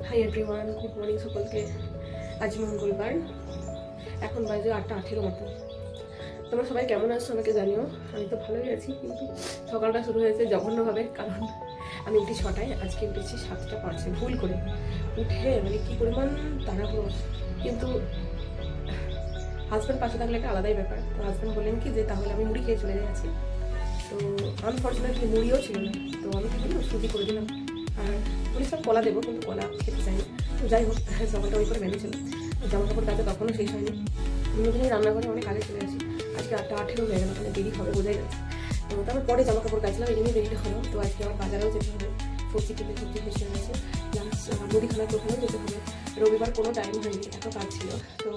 Hi everyone, good morning সকলকে। আজ মঙ্গলবার, এখন বাজে 8:18 মতো। তোমরা সবাই কেমন আছো আমাকে জানিও। আমি তো ভালোই আছি, কিন্তু সকালটা শুরু হয়েছে জঘন্যভাবে। কারণ আমি উঠি 6টায়, আজকে উঠেছি 7টা 5-এ ভুল করে। উঠে মানে কী পরিমাণ তাড়াহুড়ো। কিন্তু হাজব্যান্ড পাশে থাকলে একটা আলাদাই ব্যাপার। তো হাজব্যান্ড বললেন কি যে তাহলে আমি মুড়ি খেয়ে চলে যাচ্ছি। তো আনফর্চুনেটলি মুড়িও ছিল না। তো আমি কি করলাম, সুজি করে দিলাম। আর বলেছিলাম কলা দেবো, কিন্তু কলা খেতে চাইনি। তো যাই হোক, সকালটা ওই করে মেনেছিল। জামা কাপড় কাছে তখনও শেষ হয়নি। অন্যদিনই রান্নাঘরে অনেক আগে চলে আসি। আজকে 8:18 হয়ে গেল, মানে দেরি হবে বোঝাই যাচ্ছে। তো তারপর পরে জামা কাপড় কাচলাম, এই নিয়ে দেরিটা হলো। তো আজকে আমার বাজারেও যেতে হবে, সবজি কিনতে শেষ হয়ে গেছে। প্লাস মুদিখানার দোকানেও যেতে হবে। রবিবার কোনো টাইম হয়নি, এত কাজ ছিল। তো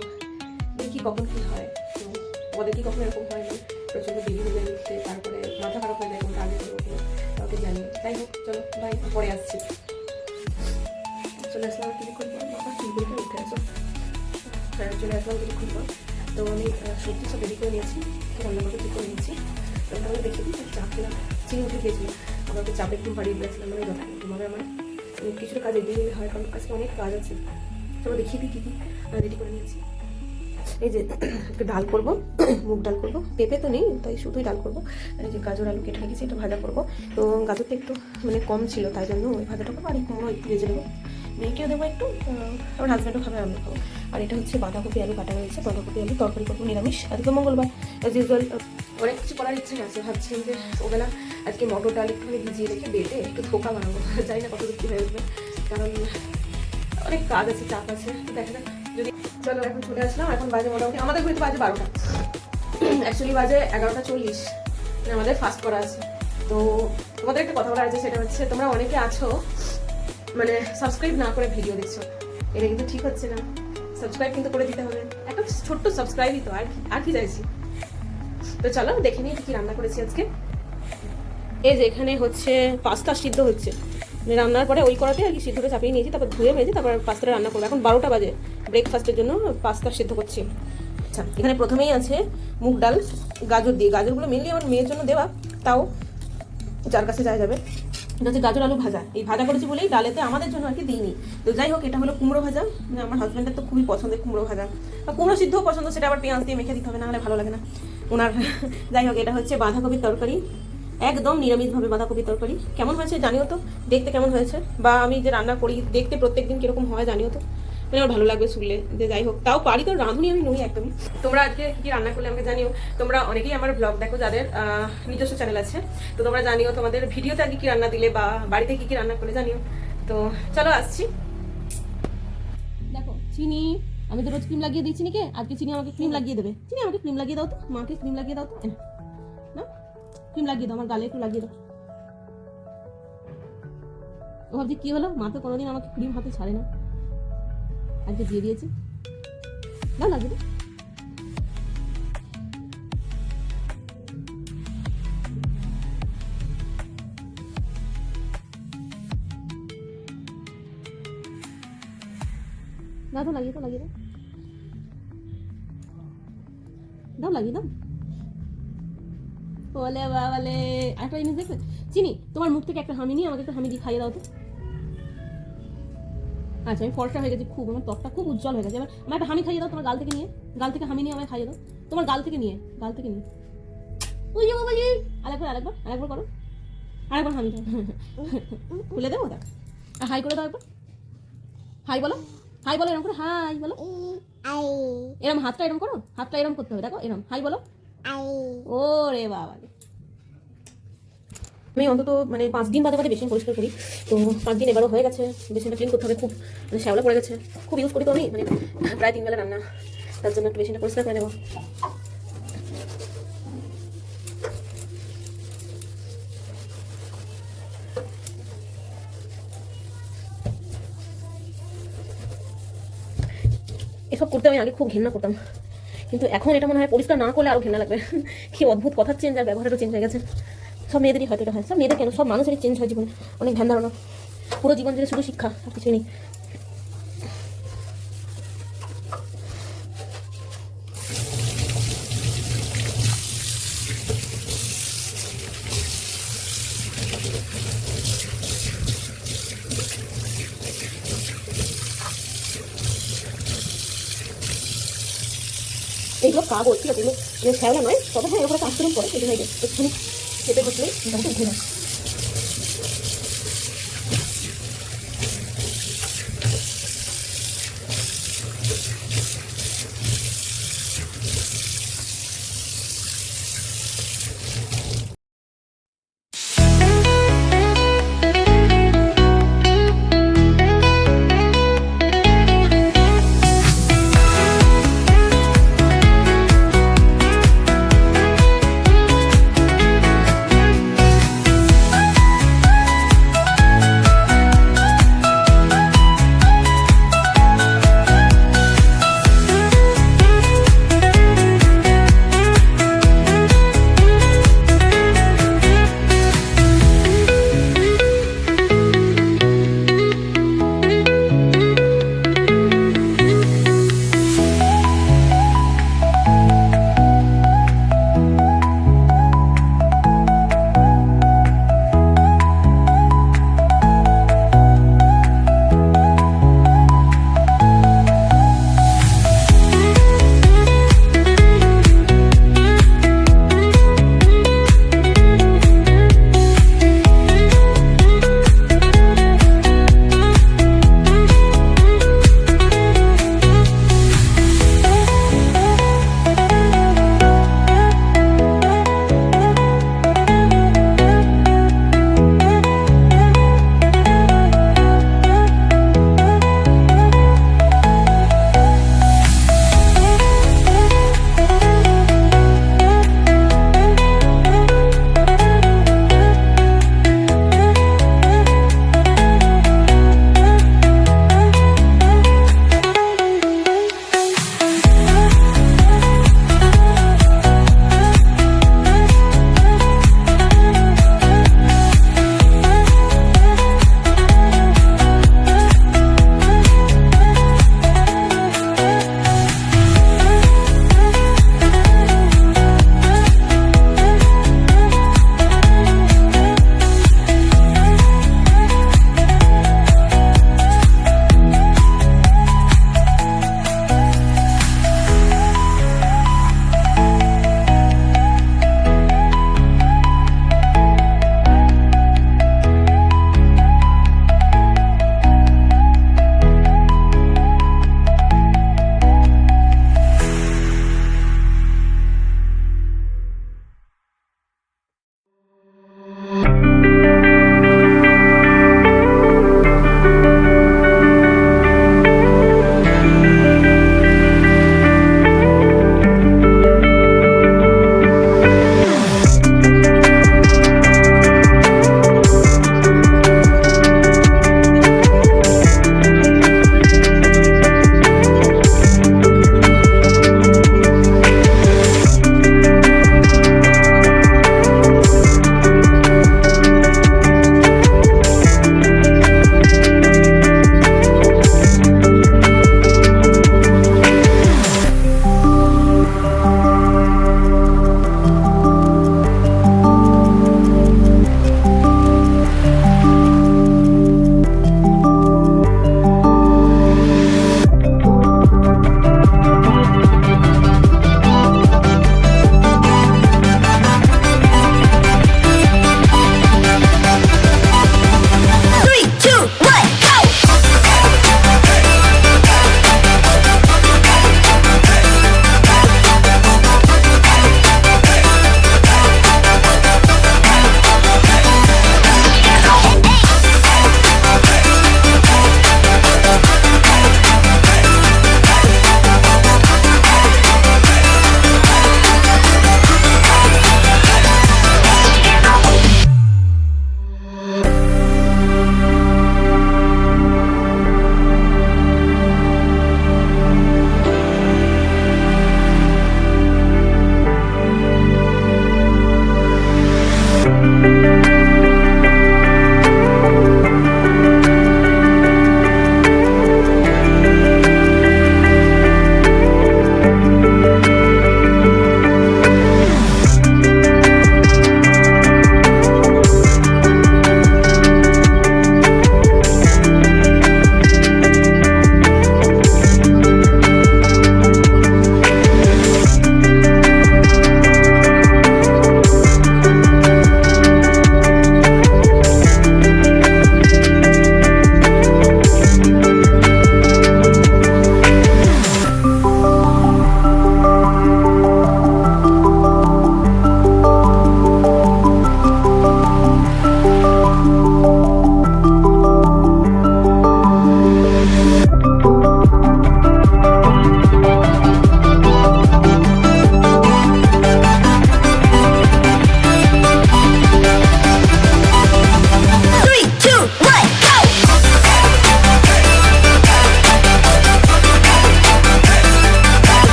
দেখি কখন কী হয়। তো ওদের কি কখনো এরকম হয়নি, প্রচণ্ড দেরি হয়ে যায় উঠতে, তারপরে মাথা খারাপ হয়ে যায় কোনটা আগে করবো কিনা, কাউকে জানি। যাই হোক, চলো বাই, পরে আসছি। চলে আসলাম কিছুক্ষণ পর। বাবা চুলগুলোকে উঠে আসো। হ্যাঁ, চলে আসলাম কিছুক্ষণ পর। তো আমি সবজি সব রেডি করে নিয়েছি, রান্না করতে ঠিক করে নিয়েছি। তো তাহলে দেখে দিই চাপ খেলাম, চিনি উঠে গিয়েছিলাম। আমাকে চাপে একটু বাড়িয়ে দিয়েছিলাম, মানে যথাযথভাবে আমার কিছুটা কাজ এগিয়ে নিলে হয়, কারণ আজকে অনেক কাজ আছে। চলো দেখিয়ে দিই কী কী রেডি করে নিয়েছি। এই যে একটু ডাল করবো, মুগ ডাল করবো। পেঁপে তো নেই, তাই শুধুই ডাল করবো। আর এই যে গাজর আলু কেটে রেখেছি, এটা ভাজা করবো। তো গাজরটা একটু মানে কম ছিল, তাই জন্য ওই ভাজাটা করবো। আর এই কুমড়ো একটু ভেজে নেবো, মেয়েকেও দেবো একটু, আমার হাজব্যান্ডও খাবে, আমিও খাবো। আর এটা হচ্ছে বাঁধাকপি আলু কাটা রয়েছে, বাঁধাকপি আলু তরকারি করবো নিরামিষ। আজকে মঙ্গলবার, অ্যাজ ইউজুয়াল অনেক কিছু করার ইচ্ছে আছে। ভাবছি যে ওবেলা আজকে মটর ডাল একটুখানি ভিজিয়ে রেখে বেটে একটু ধোকা বানাবো। জানি না কতটুকু হয়ে উঠবে, কারণ অনেক কাজ আছে, চাপ আছে। দেখা যাক যদি। চলো এখন চলে আসলাম। এখন বাজে মোটামুটি, আমাদের ঘড়িতে বাজে 12টা, অ্যাকচুয়ালি বাজে 11টা 40। মানে আমাদের ফাস্ট করা আছে। তো তোমাদের একটা কথা বলার আছে, সেটা হচ্ছে তোমরা অনেকে আছো মানে সাবস্ক্রাইব না করে ভিডিও দেখছো। এটা কিন্তু ঠিক হচ্ছে না। সাবস্ক্রাইব কিন্তু করে দিতে হবে, একটা ছোট্ট সাবস্ক্রাইবই তো, আর কি চাইছি। তো চলো দেখে নিই কি রান্না করেছি আজকে। এই যে এখানে হচ্ছে পাস্তা সিদ্ধ হচ্ছে, মানে রান্নার পরে ওই করাতে আর কি সিদ্ধটা চাপিয়ে নিয়েছি, তারপর ধুয়ে মেজে তারপর পাস্তাটা রান্না করবো। এখন 12টা বাজে, ব্রেকফাস্টের জন্য পাস্তা সিদ্ধ করছি। আচ্ছা, এখানে প্রথমেই আছে মুগ ডাল গাজর দিয়ে। গাজরগুলো মেনলি আমার মেয়ের জন্য দেওয়া, তাও যার কাছে যাওয়া যাবে। এটা হচ্ছে গাজর আলু ভাজা। এই ভাজা করেছি বলেই ডালেতে আমাদের জন্য আর কি দিইনি। তো যাই হোক, এটা হলো কুমড়ো ভাজা। মানে আমার হাজব্যান্ডের তো খুবই পছন্দের কুমড়ো ভাজা, বা কুমড়ো সিদ্ধও পছন্দ, সেটা আবার পেঁয়াজ দিয়ে মেখে দিতে হবে, না হলে ভালো লাগে না ওনার। যাই হোক, এটা হচ্ছে বাঁধাকপির তরকারি, একদম নিরামিষভাবে বাঁধাকপির তরকারি। কেমন হয়েছে জানিও তো, দেখতে কেমন হয়েছে, বা আমি যে রান্না করি দেখতে প্রত্যেকদিন কিরকম হয় জানিও তো, মানে আমার ভালো লাগবে শুনলে। যে যাই হোক, তাও পারি তো, রাঁধুনি আমি নই একদমই। তোমরা আজকে কী কী রান্না করলে আমাকে জানিও। তোমরা অনেকেই আমার ব্লগ দেখো, যাদের নিজস্ব চ্যানেল আছে। তো তোমরা জানিও তোমাদের ভিডিওতে আগে কী রান্না দিলে, বা বাড়িতে কী কী রান্না করলে জানিও। তো চলো আসছি। দেখো চিনি, আমি তো রোজ ক্রিম লাগিয়ে দিই চিনিকে, আজকে চিনি আমাকে ক্রিম লাগিয়ে দেবে। চিনি আমাকে ক্রিম লাগিয়ে দাও তো, মাকে ক্রিম লাগিয়ে দাও তো, না ক্রিম লাগিয়ে দাও, আমার গালে একটু লাগিয়ে দাও। ও ভাবছি কি হলো, মা তো কোনোদিন আমাকে ক্রিম হাতে ছাড়ে না, আজকে দিয়ে দিয়েছে। না লাগিয়ে দাও। না তো লাগিয়ে দাও, লাগিয়ে দাও, দাও লাগিয়ে দাও। বলে বাবালে, একটা জিনিস দেখবে চিনি, তোমার মুখ থেকে একটা হামি নিয়ে আমাকে একটা হামি দিয়ে খাইয়ে দাও তো। আচ্ছা, আমি ফর্সা হয়ে গেছি খুব, আমার ত্বকটা খুব উজ্জ্বল হয়ে গেছে। এবার আমার একটা হামি খাইয়ে দাও, তোমার গাল থেকে নিয়ে, গাল থেকে হামি নিয়ে আমায় খাইয়ে দাও, তোমার গাল থেকে নিয়ে, গাল থেকে নিয়ে। ওই যে বাবা, আরেকবার আরেকবার আরেকবার করো, আরেকবার হামি দাও। খুলে দেবো, দেখ। আর হাই করে দাও একবার, হাই বলো, হাই বলো, এরকম করে হাই বলো। এরম হাতটা এরম করো, হাতটা এরম করতে হবে, দেখো এরম হাই বলো। ও রে বাবা, আমি অন্তত মানে 5 দিন বাদে বাদে বেসিন পরিষ্কার করি। তো 5 দিন এবারও হয়ে গেছে, বেসিনটা ক্লিন করতে হবে। খুব মানে শ্যাওলা পড়ে গেছে, খুব ইউজ করি তো আমি, মানে প্রায় 3 বেলা রান্না, তার জন্য একটু বেসিনটা পরিষ্কার করে নেবো। এসব করতে আমি আগে খুব ঘৃণা করতাম, কিন্তু এখন এটা মনে হয় পরিষ্কার না করলে আরও ঘৃণা লাগবে। কি অদ্ভুত কথার চেঞ্জ, আর ব্যবহারও চেঞ্জ হয়ে গেছে। সব মেয়েদেরই হয়তো এটা হয়, সব মেয়েদের কেন, সব মানুষেরই চেঞ্জ হয় জীবনে, অনেক ধ্যান ধারণা। পুরো জীবন জুড়ে শুধু শিক্ষা, আর কিছুই নেই। এইগুলো কাগজ, ঠিক আছে, এগুলো শ্যাওলা নয়, তবে হ্যাঁ এগুলো কাজকর্ম করে, এই জন্য একটুখানি চেপে বসলে মোটামুটি উঠে যায়।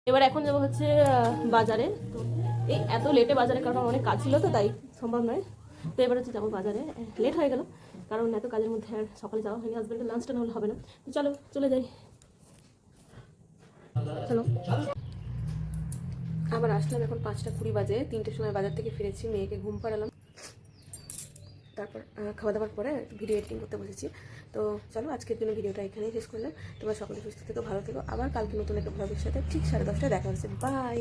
এবার এখন যাবো হচ্ছে বাজারে। তো এই এত লেটে বাজারে, কারণ আমার অনেক কাজ ছিল তো তাই সম্ভব নয়। তো এবার হচ্ছে যাবো বাজারে, লেট হয়ে গেল কারণ এত কাজের মধ্যে আর সকালে যাওয়া হয়নি। হাজব্যান্ডের লাঞ্চটা না হলে হবে না। তো চলো চলে যাই। চলো আবার আসলাম, এখন 5:20 বাজে। 3টের সময় বাজার থেকে ফিরেছি, মেয়েকে ঘুম পাড়ালাম, তারপর খাওয়া দাওয়ার পরে ভিডিও এডিটিং করতে বসেছি। তো চলো আজকের জন্য ভিডিওটা এখানেই শেষ করলাম। তোমরা সকলে সুস্থ থেকো, ভালো থেকো। আবার কালকে নতুন একটা ব্লগের সাথে ঠিক 10:30টায় দেখা হচ্ছে। বাই।